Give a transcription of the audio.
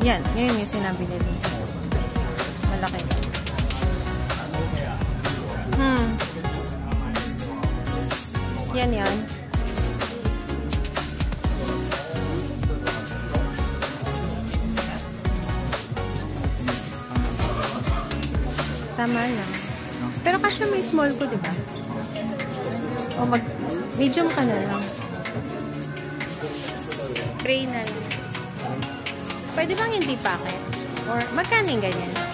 Yan yung sinabi nila. Malaki. Yan. Tama lang. Pero kasi may small ko, diba? O medium ka na lang. Gray na lang. Pwede bang hindi packet? Or magkaning ganyan?